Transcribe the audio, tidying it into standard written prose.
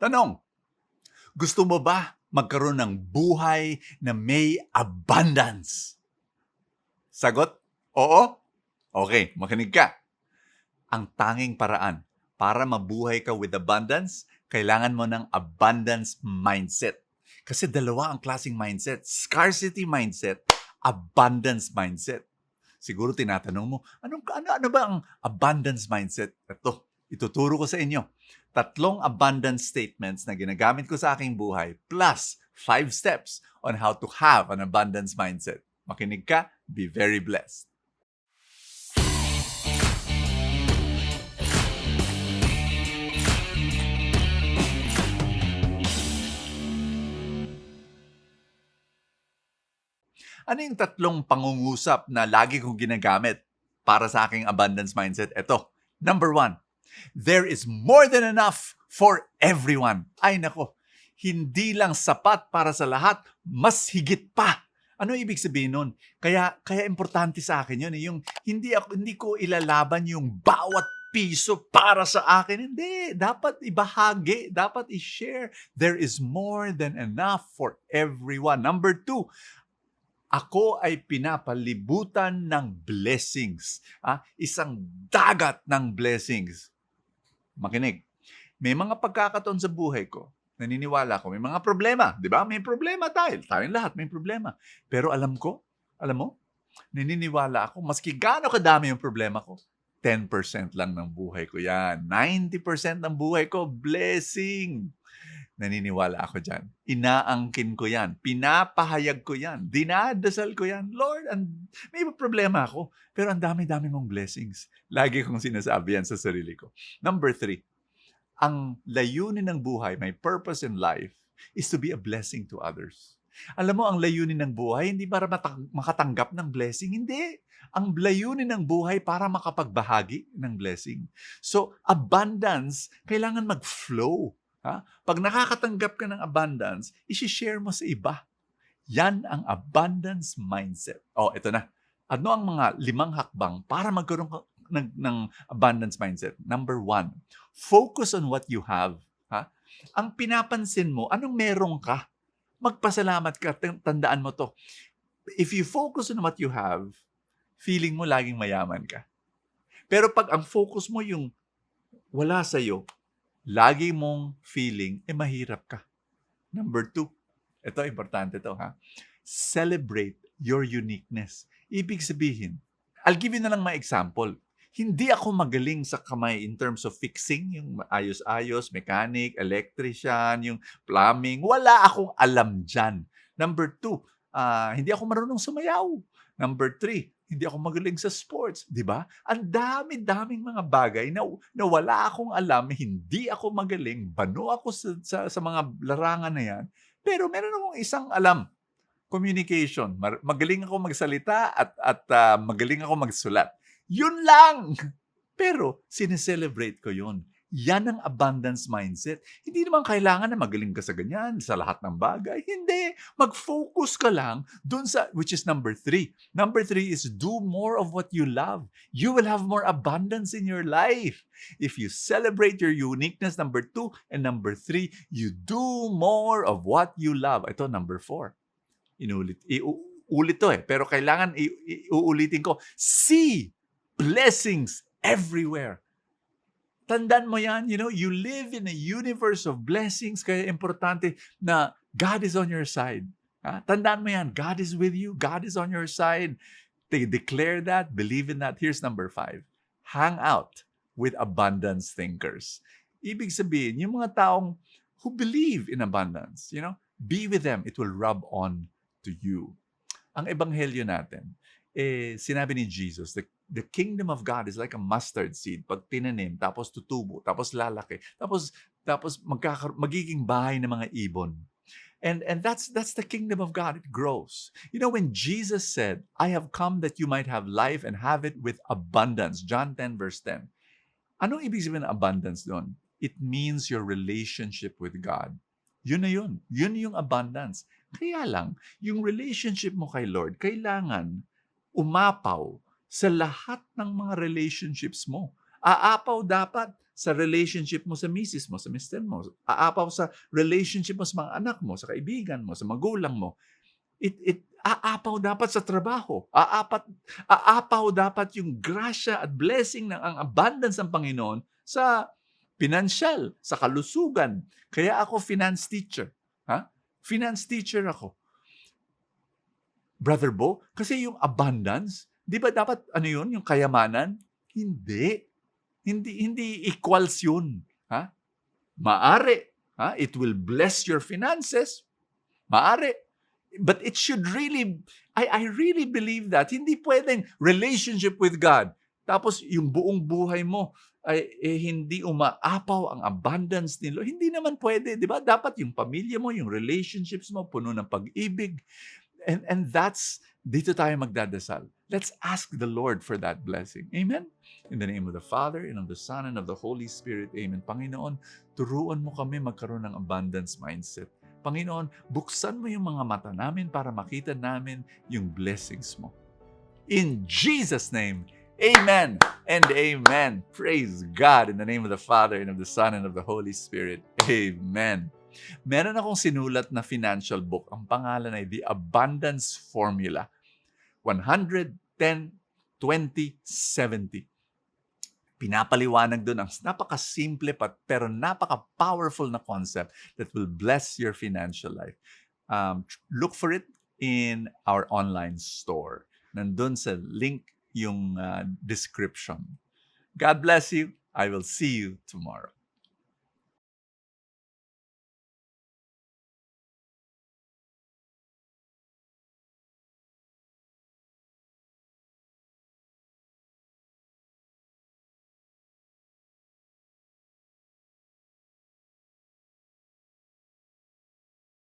Tanong, gusto mo ba magkaroon ng buhay na may abundance? Sagot, oo? Okay, makinig ka. Ang tanging paraan para mabuhay ka with abundance, kailangan mo ng abundance mindset. Kasi dalawa ang klaseng mindset. Scarcity mindset, abundance mindset. Siguro tinatanong mo, ano ba ang abundance mindset? Ito, ituturo ko sa inyo. 3 abundance statements na ginagamit ko sa aking buhay plus 5 steps on how to have an abundance mindset. Makinig ka, be very blessed. Ano yung 3 pangungusap na lagi kong ginagamit para sa aking abundance mindset? Ito, number 1, there is more than enough for everyone. Ay nako, hindi lang sapat para sa lahat, mas higit pa. Ano ibig sabihin nun? Kaya importante sa akin yun. Yung hindi ko ilalaban yung bawat piso para sa akin. Hindi. Dapat ibahagi. Dapat i-share. There is more than enough for everyone. Number 2, ako ay pinapalibutan ng blessings. Isang dagat ng blessings. Makinig. May mga pagkakataon sa buhay ko, naniniwala ko, may mga problema. Di ba? May problema tayo. Tayong lahat may problema. Pero alam mo, naniniwala ako, maski gaano kadami yung problema ko, 10% lang ng buhay ko yan. 90% ng buhay ko, blessing. Naniniwala ako dyan. Inaangkin ko yan. Pinapahayag ko yan. Dinadasal ko yan. Lord, may problema ako. Pero ang dami-dami mong blessings. Lagi kong sinasabi yan sa sarili ko. Number 3, ang layunin ng buhay, my purpose in life, is to be a blessing to others. Alam mo, ang layunin ng buhay, hindi para makatanggap ng blessing. Hindi. Ang layunin ng buhay para makapagbahagi ng blessing. So, abundance, kailangan mag-flow. Pag nakakatanggap ka ng abundance, isi-share mo sa iba. Yan ang abundance mindset. Ito na. Ano ang mga 5 hakbang para magkaroon ka ng abundance mindset? Number 1, focus on what you have. Ang pinapansin mo, anong meron ka? Magpasalamat ka. Tandaan mo to. If you focus on what you have, feeling mo laging mayaman ka. Pero pag ang focus mo yung wala sa'yo, lagi mong feeling, mahirap ka. Number 2, ito, importante to, celebrate your uniqueness. Ibig sabihin, I'll give you na lang my example. Hindi ako magaling sa kamay in terms of fixing, yung ayos-ayos, mechanic, electrician, yung plumbing. Wala akong alam dyan. Number 2, hindi ako marunong sumayaw. Number 3, hindi ako magaling sa sports, di ba? Ang dami-daming mga bagay na wala akong alam, hindi ako magaling, bano ako sa mga larangan na yan. Pero meron akong isang alam, communication. Magaling ako magsalita at magaling ako magsulat. Yun lang! Pero sineselebrate ko yun. Yan ang abundance mindset. Hindi naman kailangan na magaling ka sa ganyan, sa lahat ng bagay. Hindi. Mag-focus ka lang dun sa, which is number 3. Number 3 is do more of what you love. You will have more abundance in your life. If you celebrate your uniqueness, number 2. And number 3, you do more of what you love. Ito, number 4. Ulit to pero kailangan uulitin ko. See blessings everywhere. Tandaan mo yan, you live in a universe of blessings, kaya importante na God is on your side. Tandaan mo yan, God is with you, God is on your side. Declare that, believe in that. Here's number 5. Hang out with abundance thinkers. Ibig sabihin, yung mga taong who believe in abundance, be with them, it will rub on to you. Ang ebanghelyo natin, sinabi ni Jesus, the kingdom of God is like a mustard seed. Pag tinanim, tapos tutubo, tapos lalaki, tapos magiging bahay ng mga ibon. And that's the kingdom of God. It grows. When Jesus said, I have come that you might have life and have it with abundance. John 10 verse 10. Anong ibig sabihin ng abundance doon? It means your relationship with God. Yun na yun. Yun yung abundance. Kaya lang, yung relationship mo kay Lord, kailangan umapaw sa lahat ng mga relationships mo. Aapaw dapat sa relationship mo sa misis mo, sa mister mo. Aapaw sa relationship mo sa mga anak mo, sa kaibigan mo, sa magulang mo. Aapaw dapat sa trabaho. Aapaw dapat yung grasya at blessing ng ang abundance ng Panginoon sa pinansyal, sa kalusugan. Kaya ako finance teacher. Finance teacher ako. Brother Bo, kasi yung abundance, di ba dapat yung kayamanan? Hindi. Hindi equals yun. Maari. It will bless your finances. Maari. But it should really, I really believe that. Hindi pwedeng relationship with God. Tapos yung buong buhay mo ay hindi umaapaw ang abundance ni Lord. Hindi naman pwede, di ba? Dapat yung pamilya mo, yung relationships mo, puno ng pag-ibig. And that's, dito tayo magdadasal. Let's ask the Lord for that blessing. Amen? In the name of the Father, and of the Son, and of the Holy Spirit. Amen. Panginoon, turuan mo kami magkaroon ng abundance mindset. Panginoon, buksan mo yung mga mata namin para makita namin yung blessings mo. In Jesus' name, amen and amen. Praise God in the name of the Father, and of the Son, and of the Holy Spirit. Amen. Meron akong sinulat na financial book. Ang pangalan ay The Abundance Formula. 100, 10, 20, 70. Pinapaliwanag doon ang napaka-simple pero napaka-powerful na concept that will bless your financial life. Look for it in our online store. Nandun sa link yung description. God bless you. I will see you tomorrow.